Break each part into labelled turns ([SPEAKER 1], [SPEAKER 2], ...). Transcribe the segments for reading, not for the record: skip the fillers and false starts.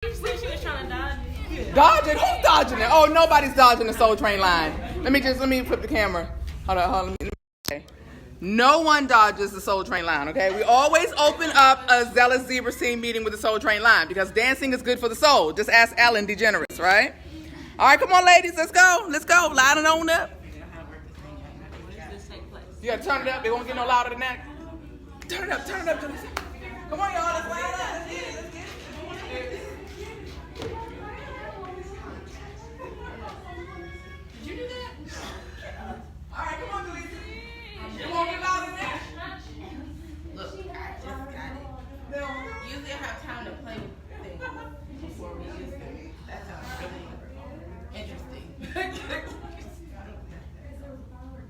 [SPEAKER 1] You said she was trying to dodge it.
[SPEAKER 2] Dodging? Who's dodging it? Oh, nobody's dodging the Soul Train line. Let me flip the camera. Hold on. Okay. No one dodges the Soul Train line, okay? We always open up a Zealous Zebras team meeting with the Soul Train line because dancing is good for the soul. Just ask Ellen DeGeneres, right? All right, come on, ladies. Let's go. Line it on up. You gotta turn it up. It won't get no louder than that. Turn it up. Come on, y'all. Let's line up. Let's get it. Did you do that? All right, come on, Delisa. It won't get louder than that.
[SPEAKER 3] Look, I just got it. Usually I have time to play with things before we use them. That sounds really interesting.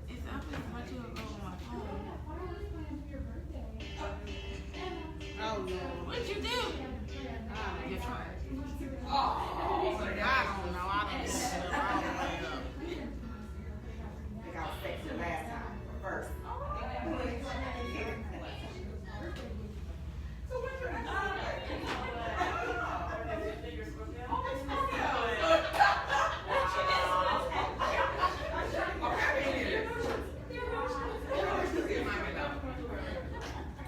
[SPEAKER 3] It's up as much as a go on my phone. Oh no. What'd you do? You're trying. I don't know. I don't know. I think I was fixing it last time. First.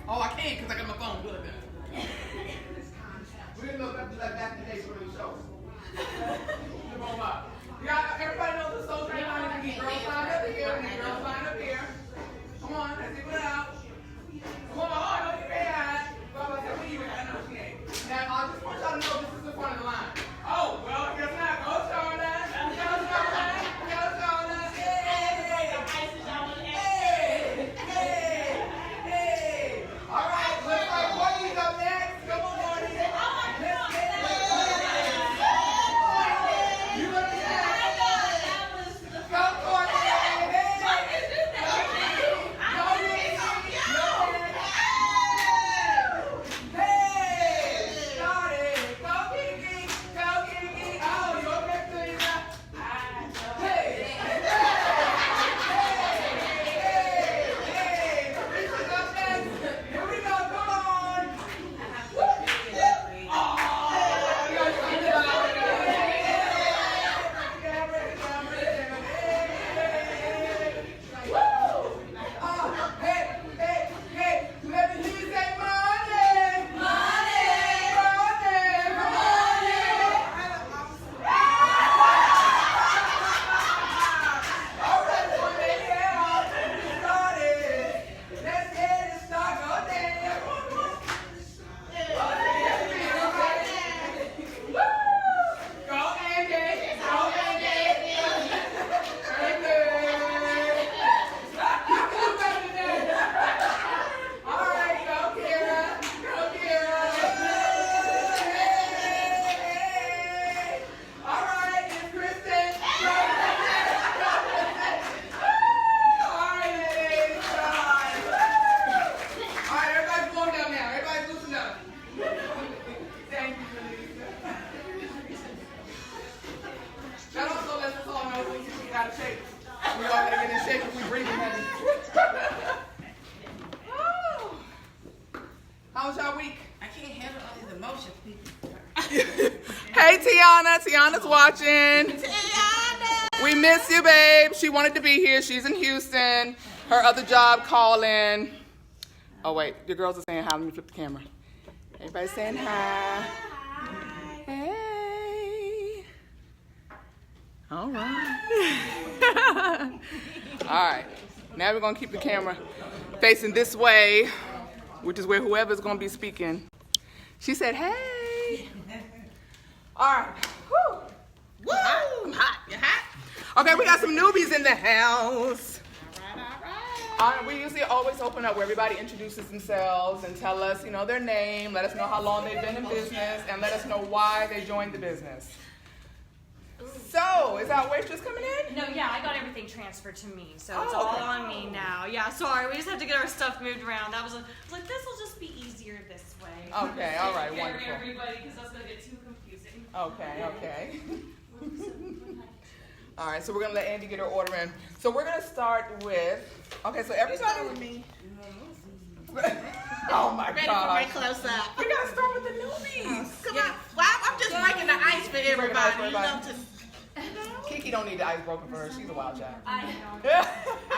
[SPEAKER 2] Oh, I can't because I got my phone good. We're going to look up to that back in the day for the show. Everybody knows the Soul Train line. You girls line up here. Come on, let's see what out. Come on, don't get mad. I know she ain't. Now, I just want y'all to know this is the front of the line. Oh, well, guess not. Go Charlotte. All right, looks like Courtney's up next. Come on, Courtney. Let's get it. You look at that. Go, Courtney. We all gotta get in shape if we breathing heavy. How was y'all week?
[SPEAKER 3] I can't handle all these emotions, people.
[SPEAKER 2] Hey, Tiana. Tiana's watching.
[SPEAKER 3] Tiana!
[SPEAKER 2] We miss you, babe. She wanted to be here. She's in Houston. Her other job calling. Oh, wait. Your girls are saying hi. Let me flip the camera. Everybody's saying hi. Hey. All right. All right. Now we're going to keep the camera facing this way, which is where whoever's going to be speaking. She said, hey. All right. Woo.
[SPEAKER 3] Woo! I'm hot. You hot?
[SPEAKER 2] Okay, we got some newbies in the house.
[SPEAKER 3] All right.
[SPEAKER 2] We usually always open up where everybody introduces themselves and tell us, their name, let us know how long they've been in business, and let us know why they joined the business. So, is our waitress coming in?
[SPEAKER 1] No, yeah, I got everything transferred to me, so it's all on me now. Yeah, sorry, we just have to get our stuff moved around. I was like, this will just be easier this way.
[SPEAKER 2] Okay, all right, wonderful.
[SPEAKER 1] Everybody, because that's going to get too confusing.
[SPEAKER 2] Okay. All right, so we're going to let Andy get her order in. So we're going to start with, okay, so everybody.
[SPEAKER 3] Start with me.
[SPEAKER 2] Oh my
[SPEAKER 3] Ready
[SPEAKER 2] God.
[SPEAKER 3] for my close up.
[SPEAKER 2] We got to start with the newbies.
[SPEAKER 3] Come on. Well, I'm just for everybody. You know,
[SPEAKER 2] Kiki don't need the ice broken for her. She's a wild child.
[SPEAKER 3] I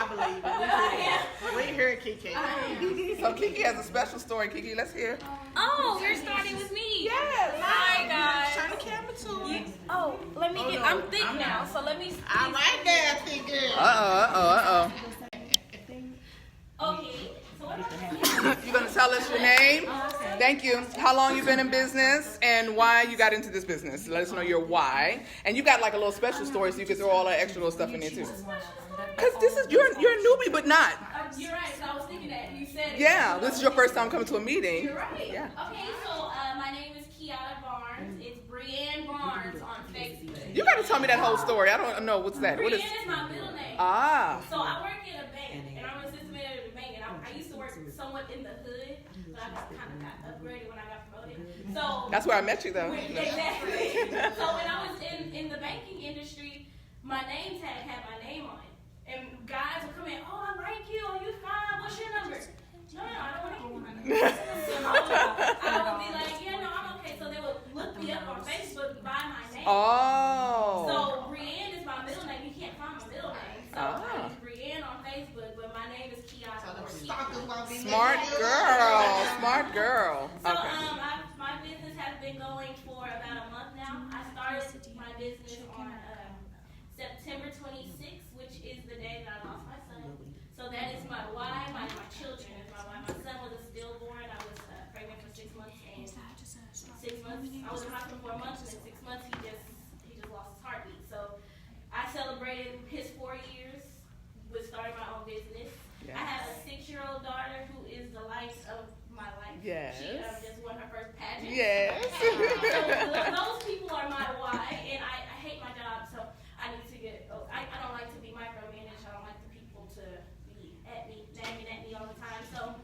[SPEAKER 3] believe it. We hear Kiki.
[SPEAKER 2] So Kiki has a special story. Kiki, let's hear.
[SPEAKER 1] Oh, we're starting with me.
[SPEAKER 2] Yes.
[SPEAKER 1] Hi guys.
[SPEAKER 3] Turn the camera to her.
[SPEAKER 1] Oh, let me get. I'm thick now, so let me.
[SPEAKER 3] All right, there, thick girl.
[SPEAKER 2] Uh-oh.
[SPEAKER 1] Okay. So what?
[SPEAKER 2] You're going to tell us your name? Thank you. How long you been in business and why you got into this business? Let us know your why. And you got like a little special story so you can throw all that extra little stuff in there too. Because you're a newbie, but not.
[SPEAKER 4] You're right. So I was thinking that you said.
[SPEAKER 2] Yeah, this is your first time coming to a meeting.
[SPEAKER 4] You're right.
[SPEAKER 2] Yeah.
[SPEAKER 4] Okay, so my name is Kiana Barnes. It's Brienne Barnes on Facebook.
[SPEAKER 2] You got to tell me that whole story. I don't know what's that. What
[SPEAKER 4] Brienne
[SPEAKER 2] is?
[SPEAKER 4] is my middle name.
[SPEAKER 2] Ah.
[SPEAKER 4] So I work in a bank, and I'm an assistant manager at a bank, and I used to work somewhat in the hood, but I kind of got upgraded when I got promoted. So
[SPEAKER 2] That's where I met you, though.
[SPEAKER 4] exactly. So when I was in the banking industry, my name tag had my name on it. And guys would come in, oh, I like you, oh, you fine, what's your number? No, I don't want to give you my number. So I would be like, yeah, no, I'm okay. So they would look me up on Facebook by my name.
[SPEAKER 2] Oh.
[SPEAKER 4] So Brienne is my middle name. You can't find my middle name. So I use Brienne on Facebook, but my name is Kiana.
[SPEAKER 2] Smart girl.
[SPEAKER 4] So
[SPEAKER 2] Okay.
[SPEAKER 4] my business has been going for about a month now. I started my business on September 26th, which is the day that I lost my son. So that is my why. My children is my why. My son was a stillborn. I was pregnant for 6 months, and 6 months I was in hospital for a month, and in 6 months he just lost his heartbeat. So I celebrated his 4 years with starting my own business.
[SPEAKER 2] Yes.
[SPEAKER 4] I have a 6-year-old daughter who is the life of my life.
[SPEAKER 2] Yes.
[SPEAKER 4] She just won her first pageant.
[SPEAKER 2] Yes.
[SPEAKER 4] So those people are my why, and I hate my job, so I need to get. I don't like to be micromanaged. I don't like the people to be at me, nagging at me all the time. So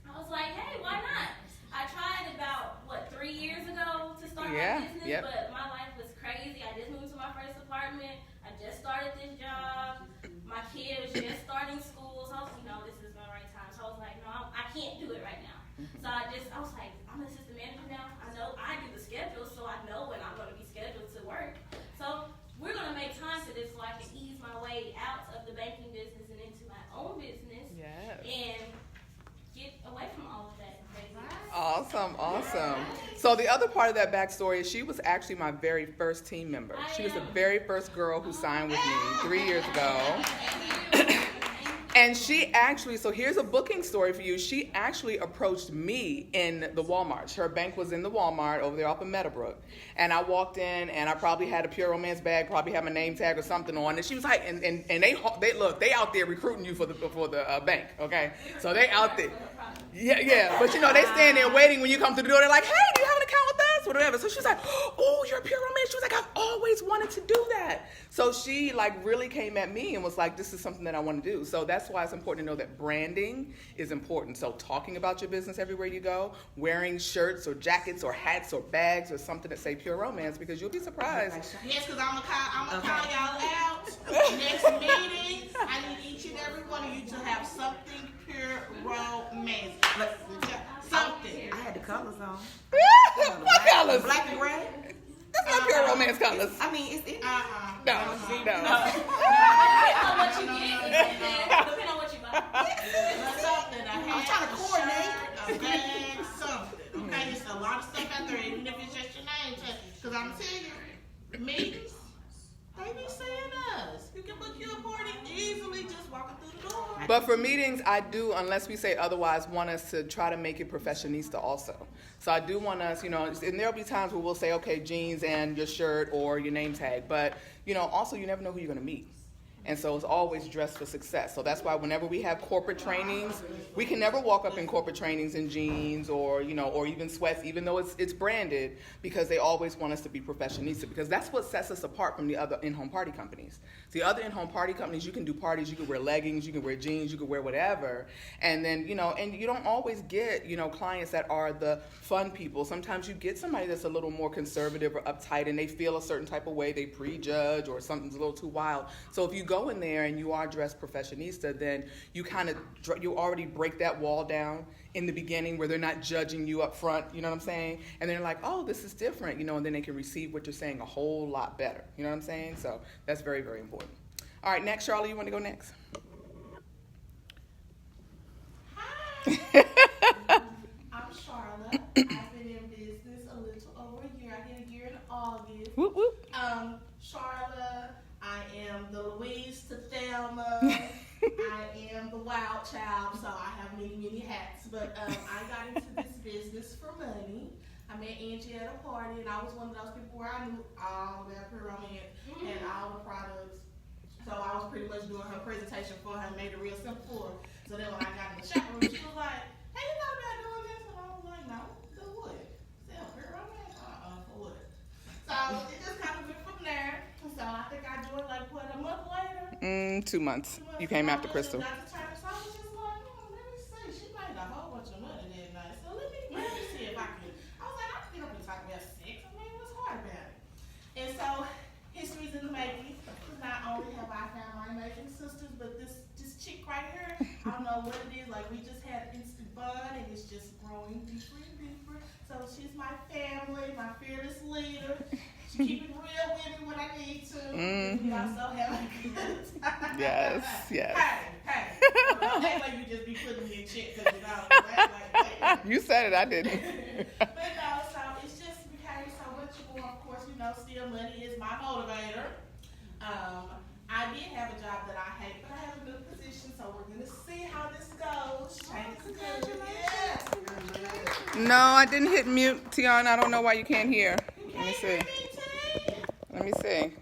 [SPEAKER 4] I was like, hey, why not? I tried about 3 years ago to start my business, but my life was crazy. I just moved to my first apartment. I just started this job. My kid was just starting school, so I was, this is the right time. So I was like, no, I can't do it right now. So I was like, I'm an assistant manager now. I know I do the schedule, so I know when I'm going to be scheduled to work. So we're going to make time for this so I can ease my way out of the banking business and into my own business and get away from all of that crazy.
[SPEAKER 2] Awesome. So the other part of that backstory is she was actually my very first team member. She was the very first girl who signed with me 3 years ago. And she actually, so here's a booking story for you. She actually approached me in the Walmart. Her bank was in the Walmart over there off of Meadowbrook. And I walked in and I probably had a Pure Romance bag, probably had my name tag or something on. And she was like, and they look, they out there recruiting you for the bank, okay? So they out there. Yeah. But they stand there waiting when you come to the door. They're like, hey, do you have an account with us? Whatever. So she's like, oh, you're a Pure Romance. She was like, I've always wanted to do that. So she really came at me and was like, this is something that I want to do. So that's why it's important to know that branding is important. So talking about your business everywhere you go, wearing shirts or jackets or hats or bags or something that say Pure Romance, because you'll be surprised.
[SPEAKER 3] Yes, because I'm gonna call y'all out. Next meeting, I need each and every one of you to have something Pure Romance. Something.
[SPEAKER 5] I had the colors on.
[SPEAKER 2] What colors?
[SPEAKER 5] Black and gray.
[SPEAKER 2] That's not Pure Romance colors.
[SPEAKER 5] I mean, it's it.
[SPEAKER 2] No.
[SPEAKER 4] Depending on what you get, depending on what you buy.
[SPEAKER 3] Something.
[SPEAKER 5] I'm trying to coordinate.
[SPEAKER 3] A bag, something. Okay, there's a lot of stuff out there, even if it's just your name. Because I'm telling you, meetings, they be seeing us. You can book your party easily just walking through the door.
[SPEAKER 2] But for meetings, I do, unless we say otherwise, want us to try to make it professionista also. So I do want us, and there'll be times where we'll say, okay, jeans and your shirt or your name tag. But, also you never know who you're going to meet. And so it's always dressed for success. So that's why whenever we have corporate trainings, we can never walk up in corporate trainings in jeans or even sweats, even though it's branded, because they always want us to be professionista, because that's what sets us apart from the other in-home party companies. The other in-home party companies, you can do parties, you can wear leggings, you can wear jeans, you can wear whatever. And then, and you don't always get, clients that are the fun people. Sometimes you get somebody that's a little more conservative or uptight and they feel a certain type of way, they prejudge or something's a little too wild. So if you go go in there and you are dressed professionista, then you you already break that wall down in the beginning where they're not judging you up front, you know what I'm saying? And they're like, oh, this is different, you know, and then they can receive what you're saying a whole lot better, you know what I'm saying? So that's very, very important. All right, next, Charlotte, you want to go next?
[SPEAKER 3] Hi. I'm Charlotte. I've been in business a little over a year. I hit a year in August.
[SPEAKER 2] Whoop, whoop.
[SPEAKER 3] Charlotte, I am the Louise to Thelma. I am the wild child, so I have many, many hats. But I got into this business for money. I met Angie at a party, and I was one of those people where I knew all that pyramid and all the products. So I was pretty much doing her presentation for her and made it real simple for her. So then when I got in the shop room, she was like, hey, you thought about doing this? And I was like, no, do what? Sell pyramid? For what? So it just kind of went from there. So I think I joined like, what, a month later?
[SPEAKER 2] 2 months. You came after Crystal.
[SPEAKER 3] So I was just like, let me see. She made a whole bunch of money that night. So let me see if I can. I was like, I can get up and talk about sex. I mean, what's hard about it? And so history's in the making. Not only have I found my amazing sisters, but this chick right here, I don't know what it is. Like, we just had instant fun, and it's just growing deeper and deeper. So she's my family, my fearless leader. She keep it real with me when I need to. We also have a good time.
[SPEAKER 2] Yes.
[SPEAKER 3] Hey. Don't act like you just be putting me in check because you know.
[SPEAKER 2] You said it, I didn't.
[SPEAKER 3] But no, so it's just became so much more. Of course, you know, still money is my motivator. I did have a job that I hate, but I have a good position, so we're going to see how this goes. Congratulations.
[SPEAKER 2] No, I didn't hit mute, Tiana. I don't know why you can't hear. Let me see.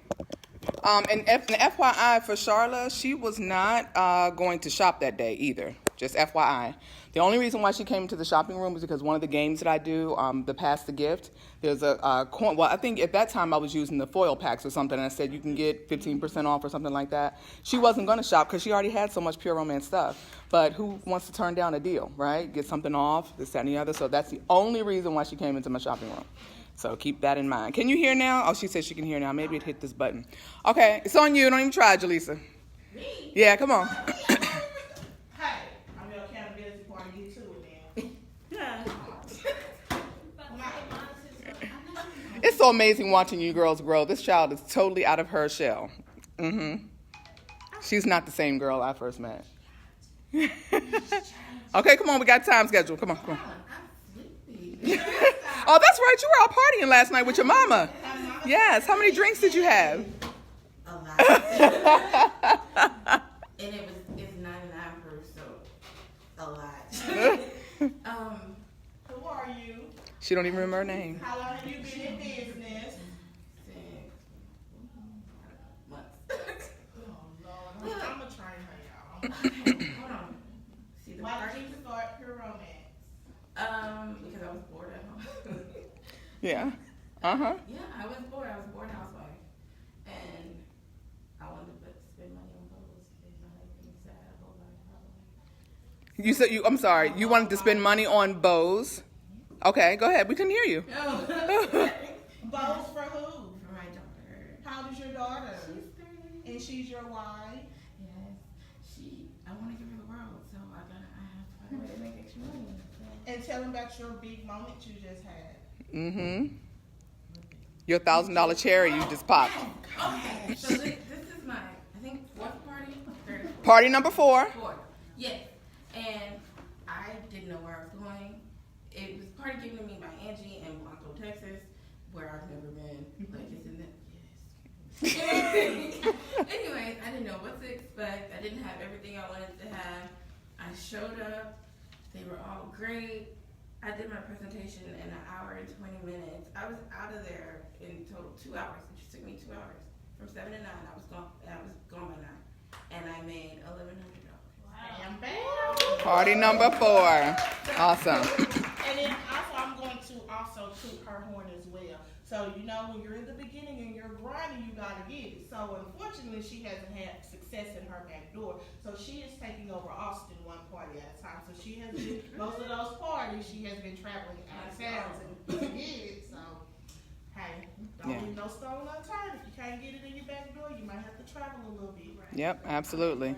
[SPEAKER 2] And FYI for Charla, she was not going to shop that day either. Just FYI. The only reason why she came to the shopping room was because one of the games that I do, the Pass the Gift, there's a coin. Well, I think at that time I was using the foil packs or something, and I said you can get 15% off or something like that. She wasn't going to shop because she already had so much Pure Romance stuff. But who wants to turn down a deal, right? Get something off, this, that, and the other. So that's the only reason why she came into my shopping room. So keep that in mind. Can you hear now? Oh, she said she can hear now. Maybe it hit this button. Okay, it's on you. Don't even try, Jaleesa.
[SPEAKER 3] Me?
[SPEAKER 2] Yeah, come on.
[SPEAKER 3] Hey, I'm your accountability partner. You too with them.
[SPEAKER 5] Yeah.
[SPEAKER 2] It's so amazing watching you girls grow. This child is totally out of her shell. She's not the same girl I first met. Okay, come on. We got time schedule. Come on.
[SPEAKER 3] I'm sleepy.
[SPEAKER 2] Oh, that's right. You were out partying last night with your mama. Yes. How many drinks did you have?
[SPEAKER 5] A lot. And it's 99 proof, so a lot.
[SPEAKER 3] Who are you?
[SPEAKER 2] She don't even remember her name.
[SPEAKER 3] How long have you been in business?
[SPEAKER 5] 6 months.
[SPEAKER 3] Oh, Lord. I'm going to train her, y'all.
[SPEAKER 5] Hold on. See the
[SPEAKER 3] Why
[SPEAKER 5] party?
[SPEAKER 3] did you start Pure Romance?
[SPEAKER 5] Because I was bored at home.
[SPEAKER 2] Yeah.
[SPEAKER 5] Yeah, I was bored. I was a bored housewife. And I wanted to spend money on clothes. And my husband said I had a whole lot of problems.
[SPEAKER 2] You said I'm sorry. You wanted to spend money on bows. Okay, go ahead. We couldn't hear you.
[SPEAKER 3] Bows for who?
[SPEAKER 5] For my daughter.
[SPEAKER 3] How old is your daughter?
[SPEAKER 5] She's 3.
[SPEAKER 3] And she's your wife?
[SPEAKER 5] Yes. I want to give her the world, so I have to find a way to make extra money. So.
[SPEAKER 3] And tell them about your big moment you just had.
[SPEAKER 2] Your $1,000 cherry you just popped.
[SPEAKER 5] Okay, so this is my, I think, 4th party? 3rd?
[SPEAKER 2] Party number 4.
[SPEAKER 5] 4th. Yes. And I didn't know where I was going. It was party given to me by Angie in Blanco, Texas, where I've never been. Like, it's in the, yes. Anyways, I didn't know what to expect. I didn't have everything I wanted to have. I showed up. They were all great. I did my presentation in 1 hour and 20 minutes. I was out of there in total 2 hours, which took me 2 hours. From 7 to 9, I was gone by 9. And I made $1,100.
[SPEAKER 3] Bam, bam.
[SPEAKER 2] Party number 4. Awesome.
[SPEAKER 3] And then also I'm going to also toot her horn as well. So, you know, when you're in the beginning and you're grinding, you got to get it. So, unfortunately, she hasn't had success in her back door. So, she is taking over Austin one party at a time. So, she has been, most of those parties, she has been traveling out of town to get it. So, hey, Don't leave no stone unturned. If you can't get it in your back door, you might have to travel a little bit.
[SPEAKER 2] Yep, absolutely.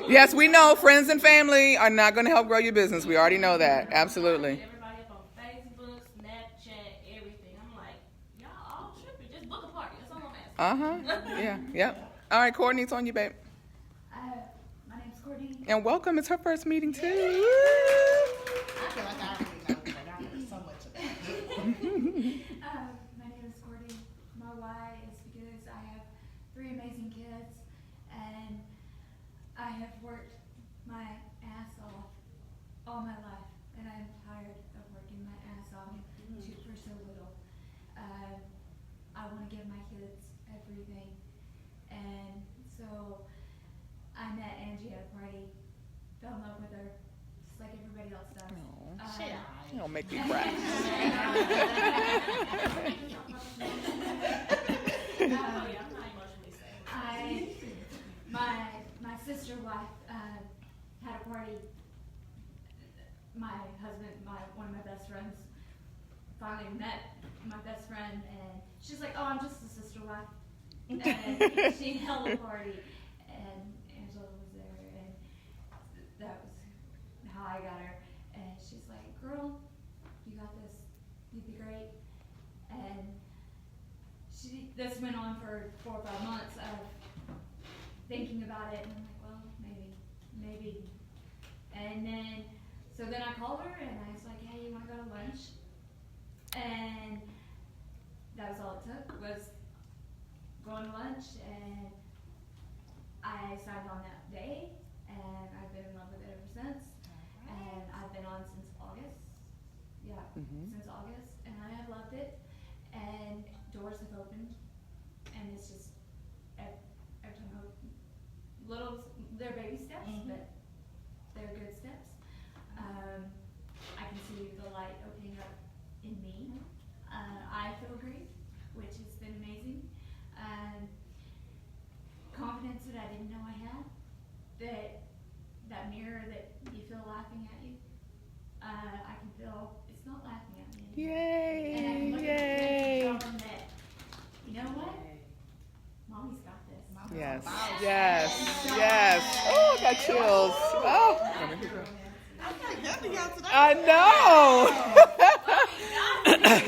[SPEAKER 2] Yes, we know friends and family are not going to help grow your business. We already know that. Absolutely.
[SPEAKER 4] Everybody up on Facebook, Snapchat, everything. I'm like, y'all all tripping. Just book a party. That's all I'm asking.
[SPEAKER 2] Yeah, yep. All right, Courtney, it's on you, babe.
[SPEAKER 6] My name's Courtney.
[SPEAKER 2] And welcome. It's her first meeting, too.
[SPEAKER 3] I feel like I already know, but I heard so much about it.
[SPEAKER 6] My name is Courtney. My why is because I have 3 amazing kids, and I have worked my ass off all my life, and I'm tired of working my ass off for so little. I want to give my kids everything, and so I met Angie at a party, fell in love with her, just like everybody else does.
[SPEAKER 2] You don't make me cry.
[SPEAKER 6] My sister wife had a party. My husband, one of my best friends, finally met my best friend, and she's like, "Oh, I'm just a sister wife." And she held a party, and Angela was there, and that was how I got her. And she's like, "Girl, you got this. You'd be great." And this went on for 4 or 5 months of thinking about it, and I'm like, well, maybe. And then I called her, and I was like, hey, you want to go to lunch? And that was all it took, was going to lunch, and I signed on that day, and I've been in love with it ever since. And I've been on since August. Yeah, since August, and I have loved it. And doors have opened, and it's just every time I open, they're baby steps, but they're good steps. I can see the light opening up in me. I feel great, which has been amazing. Confidence that I didn't know I had. That mirror that you feel laughing at you, I can feel it's not laughing at me anymore.
[SPEAKER 2] Yay!
[SPEAKER 6] And I can look at the kids and tell them that, you know what? Mommy's got this.
[SPEAKER 2] Yes. Oh, I got chills. Oh. I know.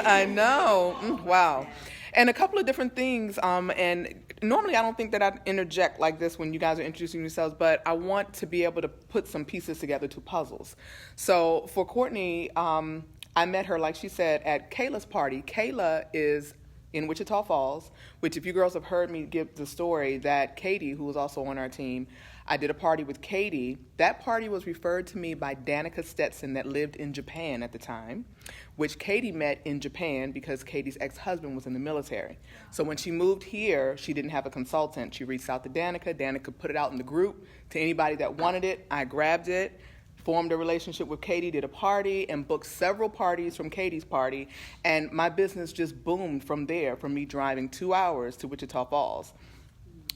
[SPEAKER 2] I know. Wow. And a couple of different things. And normally I don't think that I'd interject like this when you guys are introducing yourselves, but I want to be able to put some pieces together to puzzles. So for Courtney, I met her, like she said, at Kayla's party. Kayla is in Wichita Falls, which if you girls have heard me give the story that Katie, who was also on our team, I did a party with Katie. That party was referred to me by Danica Stetson that lived in Japan at the time, which Katie met in Japan because Katie's ex-husband was in the military. So when she moved here, she didn't have a consultant. She reached out to Danica. Danica put it out in the group to anybody that wanted it. I grabbed it, formed a relationship with Katie, did a party, and booked several parties from Katie's party. And my business just boomed from there, from me driving 2 hours to Wichita Falls.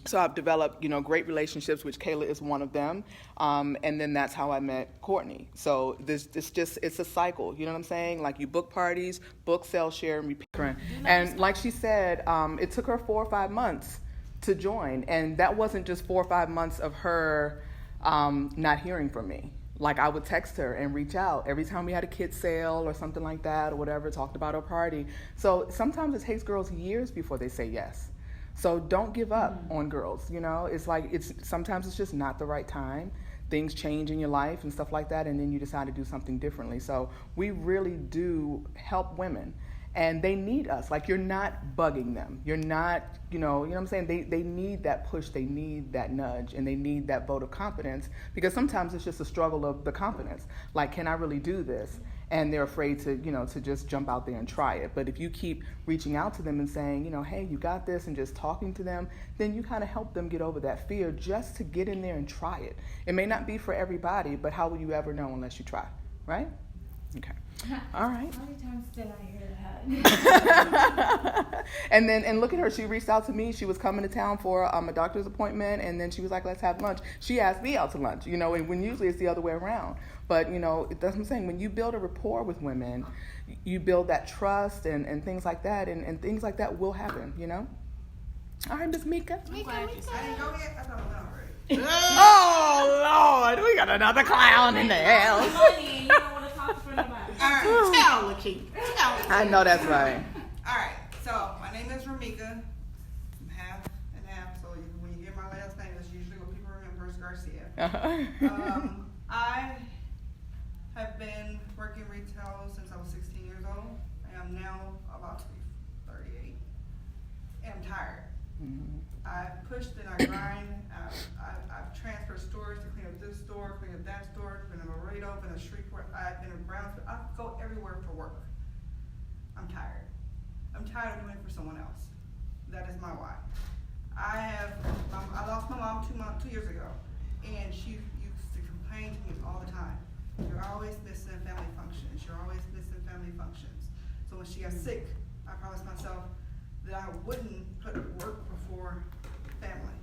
[SPEAKER 2] So I've developed, great relationships, which Kayla is one of them. And then that's how I met Courtney. So it's a cycle, you know what I'm saying? Like you book parties, book, sell, share, and repeat. And like she said, it took her 4 or 5 months to join. And that wasn't just 4 or 5 months of her not hearing from me. Like I would text her and reach out every time we had a kid sale or something like that or whatever, talked about our party. So sometimes it takes girls years before they say yes. So don't give up on girls, It's like sometimes it's just not the right time. Things change in your life and stuff like that, and then you decide to do something differently. So we really do help women, and they need us. Like you're not bugging them. You're not, you know what I'm saying? They need that push. They need that nudge, and they need that vote of confidence because sometimes it's just a struggle of the confidence. Like, can I really do this? And they're afraid to, to just jump out there and try it. But if you keep reaching out to them and saying, hey, you got this, and just talking to them, then you kind of help them get over that fear just to get in there and try it. It may not be for everybody, but how will you ever know unless you try, right? Okay. All right.
[SPEAKER 6] How many times did I hear that?
[SPEAKER 2] And look at her. She reached out to me. She was coming to town for a doctor's appointment, and then she was like, let's have lunch. She asked me out to lunch, you know, and when usually it's the other way around. But, you know, that's what I'm saying. When you build a rapport with women, you build that trust and things like that, and things like that will happen, you know? All right, Miss Mika.
[SPEAKER 3] I didn't go yet. I thought I went already.
[SPEAKER 2] Oh, Lord. We got another clown in the house.
[SPEAKER 4] Money, you don't want to talk to anybody.
[SPEAKER 3] All right, tell Lakeith. Tell Lakeith.
[SPEAKER 2] I know that's right.
[SPEAKER 7] All right, so my name is Ramika. I'm half and half, so when you hear my last name, that's usually what people remember is Garcia. I have been working retail since I was 16 years old. I am now about to be 38. And I'm tired. I've pushed and I grind. I've transferred stores to clean up this store, clean up that store, been in Laredo, been in Shreveport, I've been in Brownsville. I go everywhere for work. I'm tired. I'm tired of doing it for someone else. That is my why. I lost my mom 2 years ago, and she used to complain to me all the time. You're always missing family functions. You're always missing family functions. So when she got sick, I promised myself that I wouldn't put work before family.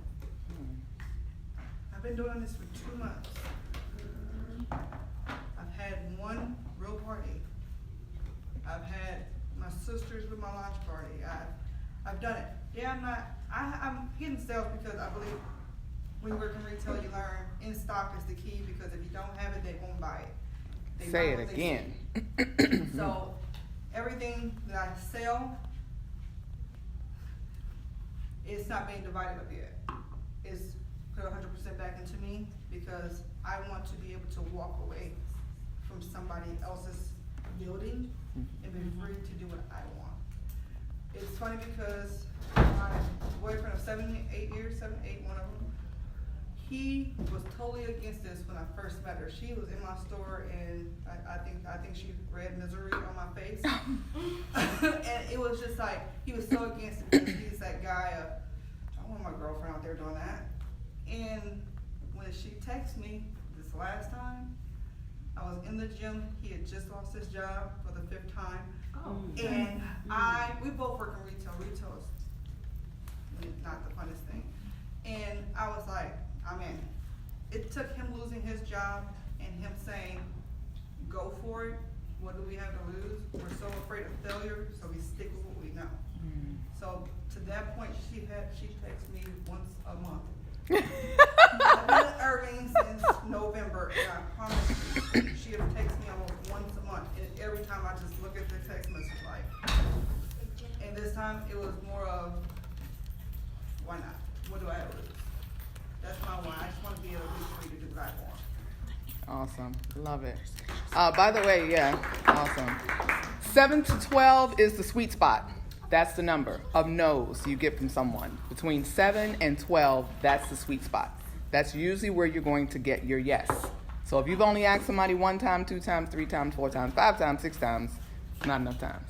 [SPEAKER 7] I've been doing this for 2 months. I've had one real party. I've had my sisters with my launch party. I've done it. Yeah, I'm getting sales because I believe when you work in retail, you learn in stock is the key, because if you don't have it, they won't buy it. They
[SPEAKER 2] Say
[SPEAKER 7] buy
[SPEAKER 2] it
[SPEAKER 7] what they
[SPEAKER 2] again.
[SPEAKER 7] see. So everything that I sell, it's not being divided up yet. It's put 100% back into me, because I want to be able to walk away from somebody else's building and be free to do what I want. It's funny because my boyfriend of 7, 8 years, one of them, he was totally against this when I first met her. She was in my store, and I think she read misery on my face. And it was just like, he was so against it, because he's that guy of, I don't want my girlfriend out there doing that. And when she texted me this last time, I was in the gym. He had just lost his job for the 5th time. And we both work in retail. Retail is not the funnest thing. And I was like, I'm in. It took him losing his job and him saying, go for it. What do we have to lose? We're so afraid of failure, so we stick with what we know. So to that point, she texts me once a month. I've been at Irving since November, and I promise you, she has texted me almost once a month. And every time I just look at the text message, like, and this time it was more of, why not? What do I have to lose? That's my why. I just want to be able to be free to do what I want.
[SPEAKER 2] Awesome. Love it. By the way, yeah, awesome. 7 to 12 is the sweet spot. That's the number of no's you get from someone. Between 7 and 12, that's the sweet spot. That's usually where you're going to get your yes. So if you've only asked somebody 1 time, 2 times, 3 times, 4 times, 5 times, 6 times, not enough times.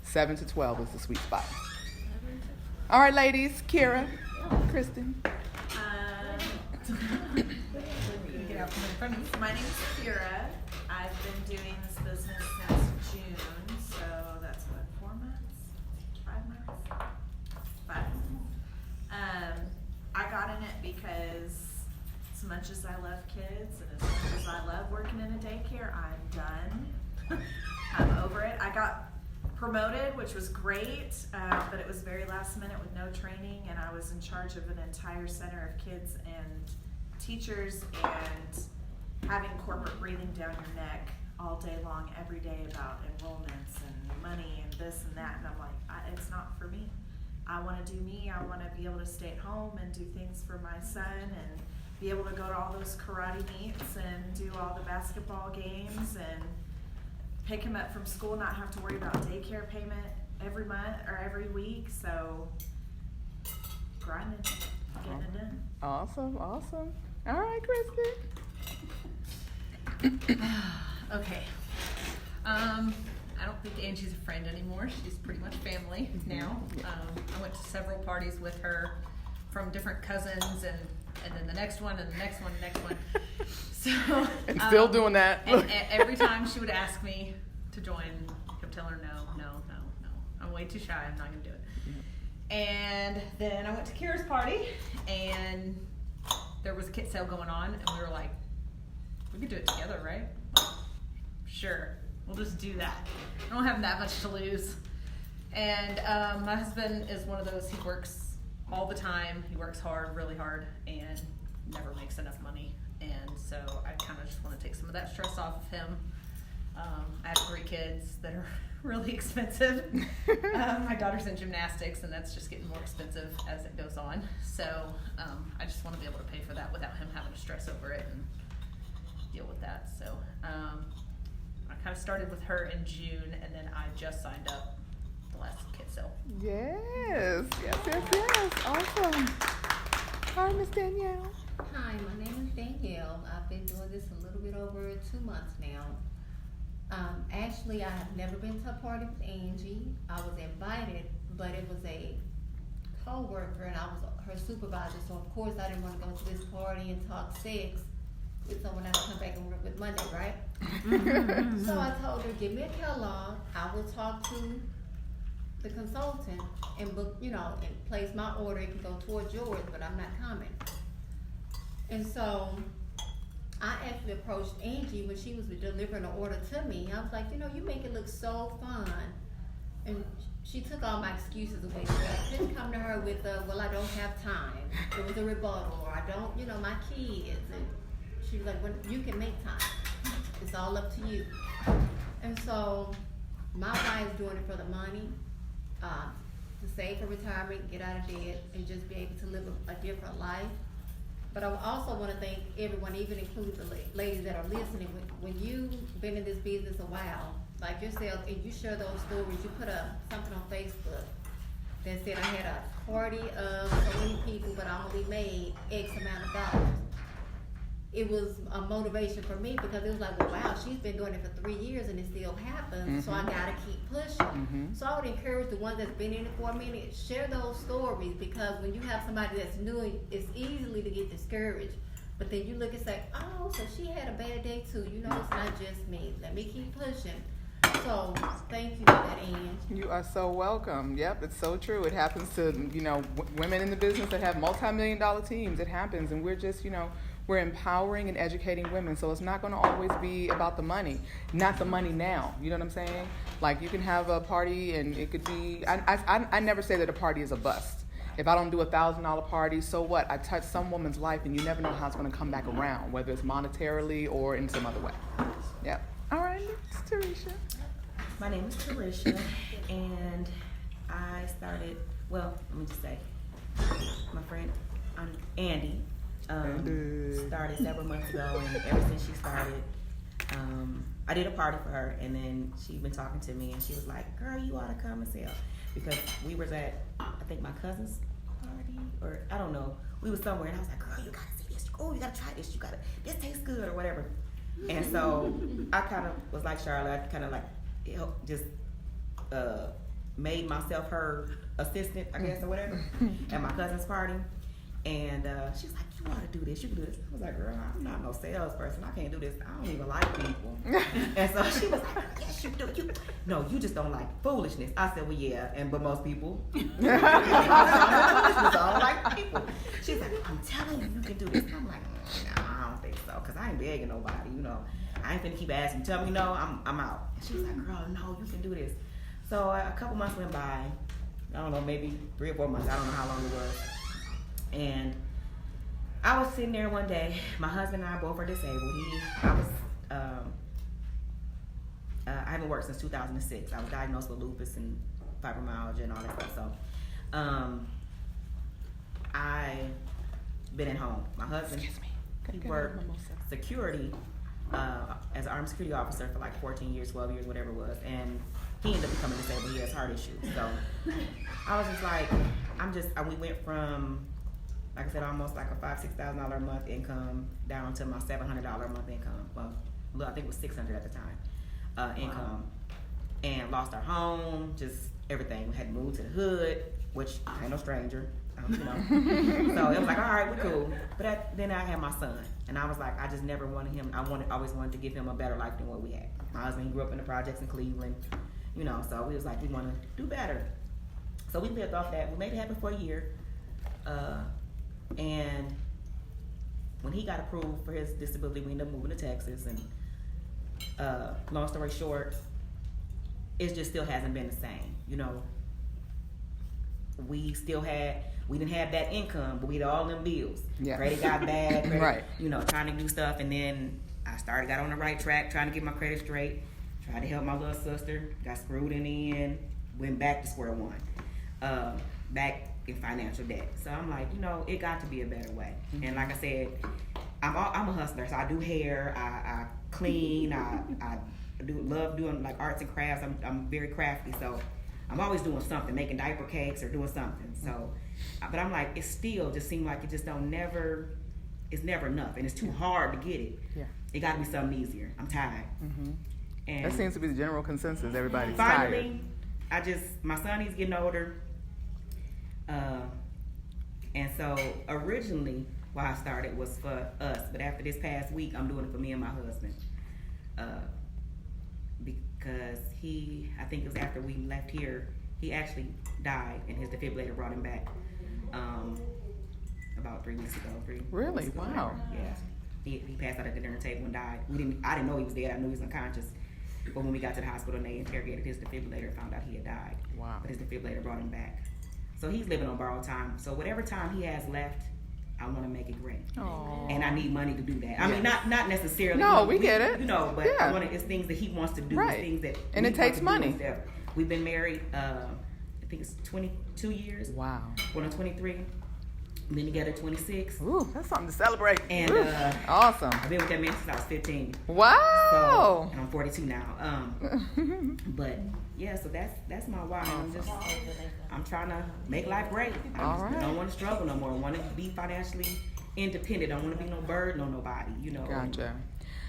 [SPEAKER 2] 7 to 12 is the sweet spot. All right, ladies. Kira, Kristen.
[SPEAKER 8] My name is Kira. I've been doing this business since June, so that's what, 4 months? 5 months? 5 months. I got in it because as much as I love kids and as much as I love working in a daycare, I'm done. I'm over it. I got promoted, which was great, but it was very last minute with no training, and I was in charge of an entire center of kids and teachers, and having corporate breathing down your neck all day long, every day about enrollments and money and this and that, and I'm like, it's not for me. I want to do me. I want to be able to stay at home and do things for my son and be able to go to all those karate meets and do all the basketball games and pick him up from school, not have to worry about daycare payment every month or every week. So grinding, getting it done.
[SPEAKER 2] Awesome. All right, Kristen.
[SPEAKER 9] Okay. I don't think Angie's a friend anymore. She's pretty much family now. I went to several parties with her from different cousins, and then the next one, and the next one, and the next one. So
[SPEAKER 2] And still doing that.
[SPEAKER 9] And every time she would ask me to join, I kept telling her no. I'm way too shy. I'm not gonna do it. And then I went to Kira's party, and there was a kit sale going on, and we were like, we could do it together, right? Like, sure, we'll just do that. I don't have that much to lose. And my husband is one of those, he works all the time. He works hard, really hard, and never makes enough money. And so I kind of just want to take some of that stress off of him. I have 3 kids that are really expensive. My daughter's in gymnastics, and that's just getting more expensive as it goes on. So I just want to be able to pay for that without him having to stress over it and deal with that. So I kind of started with her in June, and then I just signed up the last kit sale.
[SPEAKER 2] Yes. Awesome. Hi, Miss Danielle.
[SPEAKER 10] Hi, my name is Danielle. I've been doing this a little bit over 2 months now. Actually, I have never been to a party with Angie. I was invited, but it was a co-worker and I was her supervisor, so of course I didn't want to go to this party and talk sex with someone I come back and work with Monday, right? So I told her, give me a catalog. I will talk to the consultant and book, and place my order. It can go towards yours, but I'm not coming. And so I actually approached Angie when she was delivering the order to me. I was like, you make it look so fun. And she took all my excuses away. So I couldn't come to her with well, I don't have time. It was a rebuttal, or I don't, my kids. And she was like, well, you can make time. It's all up to you. And so my wife's doing it for the money, to save for retirement, get out of debt, and just be able to live a different life. But I also want to thank everyone, even including the ladies that are listening. When you've been in this business a while, like yourself, and you share those stories, you put something on Facebook that said I had a party of so many people, but I only made X amount of dollars. It was a motivation for me because it was like, well, wow, she's been doing it for 3 years and it still happens, so I gotta keep pushing. So I would encourage the ones that's been in it for a minute, share those stories, because when you have somebody that's new, it's easily to get discouraged. But then you look and say, oh, so she had a bad day too. It's not just me. Let me keep pushing. So thank you for that, Ange.
[SPEAKER 2] You are so welcome. Yep, it's so true. It happens to, women in the business that have multi-million-dollar teams. It happens, and we're just, we're empowering and educating women. So it's not going to always be about the money. Not the money now. You know what I'm saying? Like, you can have a party, and it could be, I never say that a party is a bust. If I don't do $1,000 party, so what? I touched some woman's life, and you never know how it's going to come back around, whether it's monetarily or in some other way. Yep. All right, it's Tarisha.
[SPEAKER 11] My name is Tarisha, and I started, let me just say, my friend Andy started several months ago, and ever since she started, I did a party for her, and then she'd been talking to me, and she was like, girl, you ought to come and sell, because we was at, I think, my cousin's party, or I don't know, we was somewhere, and I was like, girl, you gotta see this, oh, you gotta try this, this tastes good, or whatever. And so I kind of was like Charlotte, I kind of like just made myself her assistant, I guess, or whatever, at my cousin's party. And she was like, you ought to do this, you can do this. I was like, girl, I'm not no salesperson, I can't do this, I don't even like people. And so she was like, yes, you do. You just don't like foolishness. I said, well, yeah, but most people. I don't like people. She's like, I'm telling you, you can do this. And I'm like, no, I don't think so, because I ain't begging nobody, I ain't finna keep asking. Tell me no, I'm out. And she was like, girl, no, you can do this. So a couple months went by. I don't know, maybe 3 or 4 months. I don't know how long it was. And I was sitting there one day. My husband and I both are disabled. I haven't worked since 2006. I was diagnosed with lupus and fibromyalgia and all that stuff. So I been at home. My husband, he worked security as an armed security officer for like 14 years, 12 years, whatever it was, and he ended up becoming disabled. He has heart issues. So I was just like, we went from, like I said, almost like a $5,000-$6,000 a month income down to my $700 a month income. Well, I think it was $600 at the time, income, and lost our home, just everything. We had to move to the hood, which I ain't no stranger. So it was like, all right, we're cool. But then I had my son, and I was like, I just never wanted him. I always wanted to give him a better life than what we had. My husband, he grew up in the projects in Cleveland. you know. So we was like, we want to do better. So we lived off that. We made it happen for a year, and when he got approved for his disability, we ended up moving to Texas. And long story short, it just still hasn't been the same. You know, we didn't have that income, but we had all them bills.
[SPEAKER 2] Yeah.
[SPEAKER 11] Credit got bad, credit,
[SPEAKER 2] Right.
[SPEAKER 11] you know, trying to do stuff. And then I got on the right track, trying to get my credit straight, tried to help my little sister, got screwed in the end, went back to square one, back in financial debt. So I'm like, you know, it got to be a better way. Mm-hmm. And like I said, I'm a hustler, so I do hair, I clean, I love doing like arts and crafts. I'm very crafty, so I'm always doing something, making diaper cakes or doing something. So, but I'm like, it still just seems like it just it's never enough, and it's too hard to get it.
[SPEAKER 2] Yeah.
[SPEAKER 11] It got to be something easier. I'm tired.
[SPEAKER 2] Mm-hmm.
[SPEAKER 11] And
[SPEAKER 2] That seems to be the general consensus. Everybody's
[SPEAKER 11] finally,
[SPEAKER 2] tired.
[SPEAKER 11] my son, he's getting older. And so originally why I started was for us, but after this past week, I'm doing it for me and my husband. Because I think it was after we left here, he actually died and his defibrillator brought him back about 3 weeks ago.
[SPEAKER 2] Really? Wow.
[SPEAKER 11] Yeah. He passed out at the dinner table and died. I didn't know he was dead. I knew he was unconscious. But when we got to the hospital and they interrogated his defibrillator, found out he had died.
[SPEAKER 2] Wow.
[SPEAKER 11] But his defibrillator brought him back. So he's living on borrowed time. So whatever time he has left, I want to make it great.
[SPEAKER 2] Aww.
[SPEAKER 11] And I need money to do that. I mean, not necessarily.
[SPEAKER 2] No, we get it.
[SPEAKER 11] You know, but
[SPEAKER 2] Yeah.
[SPEAKER 11] it's things that he wants to do.
[SPEAKER 2] Right.
[SPEAKER 11] Things that
[SPEAKER 2] And it takes money.
[SPEAKER 11] We've been married, I think it's 22 years.
[SPEAKER 2] Wow.
[SPEAKER 11] Going on 23. Been together 26.
[SPEAKER 2] Ooh, that's something to celebrate.
[SPEAKER 11] And
[SPEAKER 2] Ooh, awesome.
[SPEAKER 11] I've been with that man since I was 15.
[SPEAKER 2] Wow.
[SPEAKER 11] So, and I'm 42 now. But yeah, so that's my why. I'm trying to make life great. I don't want to struggle no more. I want to be financially independent. I don't want to be no burden on nobody, you know.
[SPEAKER 2] Gotcha.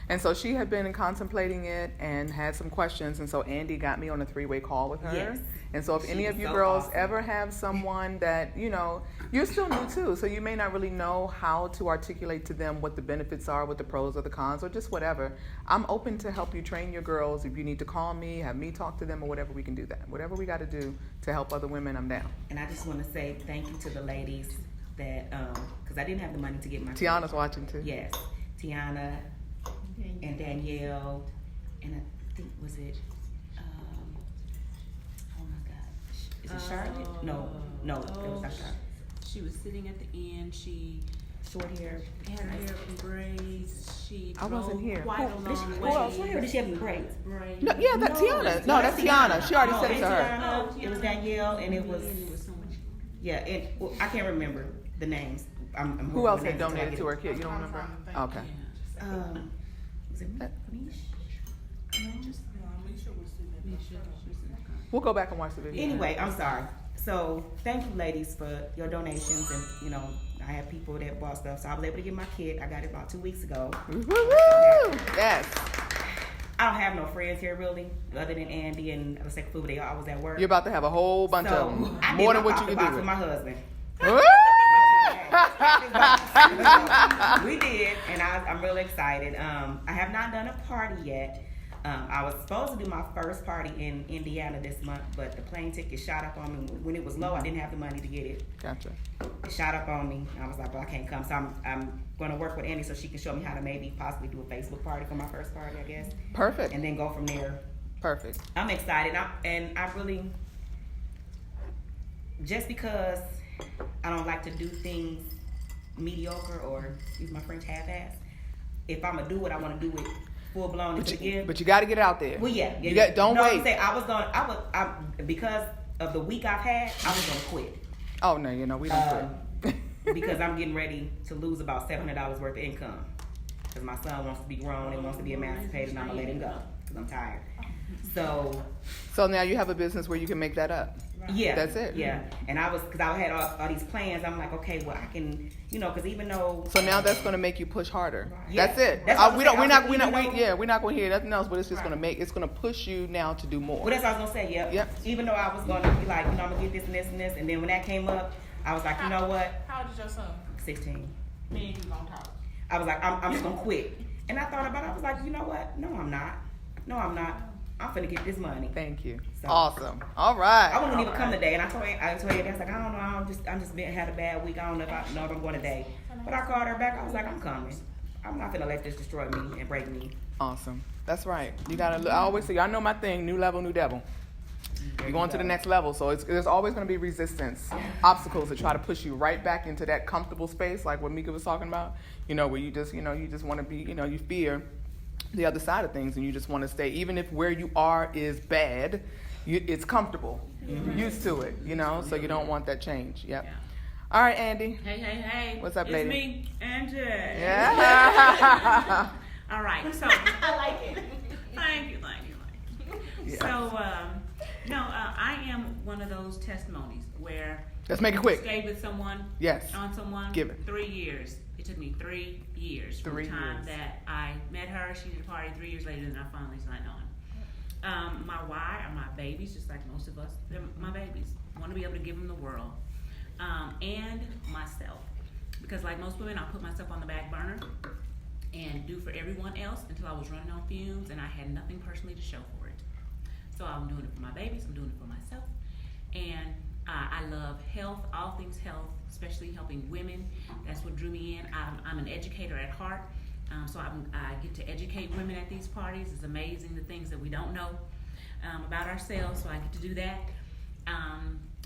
[SPEAKER 2] And so she had been contemplating it and had some questions, and so Andy got me on a 3-way call with her.
[SPEAKER 11] Yes.
[SPEAKER 2] And so if any of you
[SPEAKER 11] so
[SPEAKER 2] girls
[SPEAKER 11] awesome.
[SPEAKER 2] ever have someone that, you know, you're still new too, so you may not really know how to articulate to them what the benefits are, what the pros or the cons, or just whatever. I'm open to help you train your girls. If you need to call me, have me talk to them, or whatever, we can do that. Whatever we got to do to help other women, I'm down.
[SPEAKER 11] And I just want to say thank you to the ladies that, because I didn't have the money to get my
[SPEAKER 2] Tiana's watching too.
[SPEAKER 11] Yes. Tiana and Danielle, and I think, was it, oh my God, is it Charlotte? No, it was not Charlotte.
[SPEAKER 12] She was sitting at the end. She
[SPEAKER 11] Short hair.
[SPEAKER 12] had her hair in braids. She
[SPEAKER 2] I wasn't here.
[SPEAKER 12] quite a
[SPEAKER 11] Who
[SPEAKER 12] long
[SPEAKER 11] else?
[SPEAKER 12] way.
[SPEAKER 11] Or did she have any braids?
[SPEAKER 2] No, yeah, that's Tiana. No, that's Tiana. She already said it to her.
[SPEAKER 11] Tiana, it was Danielle, and it was,
[SPEAKER 12] so much.
[SPEAKER 11] yeah, and well, I can't remember the names. I'm
[SPEAKER 2] Who else
[SPEAKER 11] the
[SPEAKER 2] had
[SPEAKER 11] names until I
[SPEAKER 2] donated
[SPEAKER 11] get
[SPEAKER 2] to
[SPEAKER 11] it.
[SPEAKER 2] her kid? You don't remember? Okay.
[SPEAKER 11] Was it Manish?
[SPEAKER 2] We'll go back and watch the video.
[SPEAKER 11] Anyway, I'm sorry. So thank you, ladies, for your donations, and you know, I have people that bought stuff, so I was able to get my kit. I got it about 2 weeks ago.
[SPEAKER 2] Woo-hoo-hoo! Yes.
[SPEAKER 11] I don't have no friends here really, other than Andy and the second food. They always at work.
[SPEAKER 2] You're about to have a whole bunch
[SPEAKER 11] so
[SPEAKER 2] of them.
[SPEAKER 11] I
[SPEAKER 2] More
[SPEAKER 11] did
[SPEAKER 2] than what
[SPEAKER 11] my
[SPEAKER 2] you can
[SPEAKER 11] box
[SPEAKER 2] do.
[SPEAKER 11] with my husband.
[SPEAKER 2] Woo!
[SPEAKER 11] We did, and I'm really excited. I have not done a party yet. I was supposed to do my first party in Indiana this month, but the plane ticket shot up on me. When it was low, I didn't have the money to get it.
[SPEAKER 2] Gotcha.
[SPEAKER 11] It shot up on me. I was like, well, I can't come. So I'm going to work with Andy so she can show me how to maybe possibly do a Facebook party for my first party, I guess.
[SPEAKER 2] Perfect.
[SPEAKER 11] And then go from there.
[SPEAKER 2] Perfect.
[SPEAKER 11] I'm excited. I really, just because I don't like to do things mediocre or, use my French, half-ass. If I'm going to do it, I want to do it full blown and again.
[SPEAKER 2] But you got to get out there.
[SPEAKER 11] Well, yeah.
[SPEAKER 2] Don't wait.
[SPEAKER 11] Because of the week I've had, I was going to quit.
[SPEAKER 2] Oh, no, you know, we don't quit.
[SPEAKER 11] Because I'm getting ready to lose about $700 worth of income. Because my son wants to be grown and wants to be emancipated, and I'm going to let him go because I'm tired. So
[SPEAKER 2] now you have a business where you can make that up.
[SPEAKER 11] Yeah.
[SPEAKER 2] That's it.
[SPEAKER 11] Yeah. And because I had all these plans, I'm like, okay, well, I can, because even though.
[SPEAKER 2] So now that's going to make you push harder.
[SPEAKER 11] Yeah.
[SPEAKER 2] That's it.
[SPEAKER 11] That's what
[SPEAKER 2] We're not going to hear nothing else, but it's just going to push you now to do more.
[SPEAKER 11] Well, that's what I was going to say, yep. Even though I was going to be like, I'm going to get this and this and this. And then when that came up, I was like, you know what?
[SPEAKER 3] How old is your son?
[SPEAKER 11] 16.
[SPEAKER 3] Me and you gonna talk.
[SPEAKER 11] I was like, I'm just going to quit. And I thought about it. I was like, you know what? No, I'm not. I'm finna get this money.
[SPEAKER 2] Thank you.
[SPEAKER 11] So-
[SPEAKER 2] Awesome. All right.
[SPEAKER 11] I wouldn't even come today, and I told Andy, I was like, I don't know, I'm just had a bad week. I don't know if I'm going today. But I called her back. I was like, I'm coming. I'm not gonna let this destroy me and break me.
[SPEAKER 2] Awesome. That's right. You gotta. I always say, I know my thing. New level, new devil. You're going to the next level, so there's always going to be resistance, obstacles that try to push you right back into that comfortable space, like what Mika was talking about. Where you just want to be. You fear the other side of things, and you just want to stay, even if where you are is bad. It's comfortable. You're used to it. So you don't want that change. Yep.
[SPEAKER 12] Yeah.
[SPEAKER 2] All right, Andy.
[SPEAKER 12] Hey.
[SPEAKER 2] What's up,
[SPEAKER 12] it's
[SPEAKER 2] lady?
[SPEAKER 12] me, Angie.
[SPEAKER 2] Yeah.
[SPEAKER 12] All right, so.
[SPEAKER 4] I like it.
[SPEAKER 12] Thank you.
[SPEAKER 2] Yes.
[SPEAKER 12] So, I am one of those testimonies where
[SPEAKER 2] Let's make it quick.
[SPEAKER 12] stayed with someone,
[SPEAKER 2] Yes.
[SPEAKER 12] on someone,
[SPEAKER 2] Give it.
[SPEAKER 12] 3 years. It took me 3 years from
[SPEAKER 2] 3
[SPEAKER 12] the time
[SPEAKER 2] years.
[SPEAKER 12] that I met her. She did a party 3 years later, and I finally signed on. My why are my babies, just like most of us. They're my babies. I want to be able to give them the world, and myself, because like most women, I put myself on the back burner and do for everyone else until I was running on fumes, and I had nothing personally to show for it. So I'm doing it for my babies. I'm doing it for myself, and I love health, all things health, especially helping women. That's what drew me in. I'm an educator at heart, so I get to educate women at these parties. It's amazing the things that we don't know about ourselves, so I get to do that.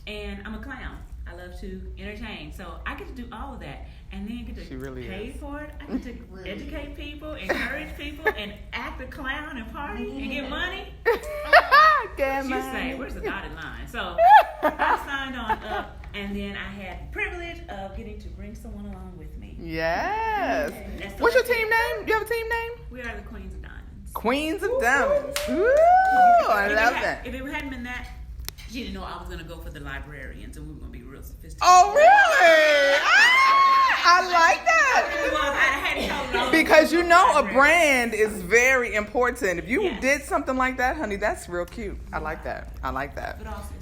[SPEAKER 12] And I'm a clown. I love to entertain, so I get to do all of that, and then get to
[SPEAKER 2] She really
[SPEAKER 12] pay
[SPEAKER 2] is.
[SPEAKER 12] for it. I get to educate people, encourage people, and act a clown and party and get money.
[SPEAKER 2] Get
[SPEAKER 12] She
[SPEAKER 2] money.
[SPEAKER 12] say, "Where's the dotted line?" So I signed on up, and then I had the privilege of getting to bring someone along with me.
[SPEAKER 2] Yes.
[SPEAKER 12] That's the
[SPEAKER 2] What's your
[SPEAKER 12] lucky-
[SPEAKER 2] team name? You have a team name?
[SPEAKER 12] We are the Queens of Diamonds.
[SPEAKER 2] Queens of Diamonds. Ooh, I love that.
[SPEAKER 12] If it hadn't been that, she didn't know I was gonna go for the librarians, and we were gonna be real sophisticated.
[SPEAKER 2] Oh, really? I like that.
[SPEAKER 12] Well, I hadn't told her I was
[SPEAKER 2] Because
[SPEAKER 12] gonna
[SPEAKER 2] a
[SPEAKER 12] go for librarians.
[SPEAKER 2] brand is very important. If you
[SPEAKER 12] Yes.
[SPEAKER 2] did something like that, honey, that's real cute. I like that.
[SPEAKER 12] But also,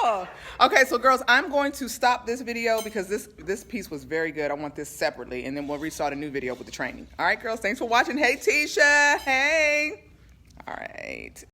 [SPEAKER 2] Oh. Okay, so girls, I'm going to stop this video because this piece was very good. I want this separately, and then we'll restart a new video with the training. All right, girls, thanks for watching. Hey, Tisha. Hey. All right.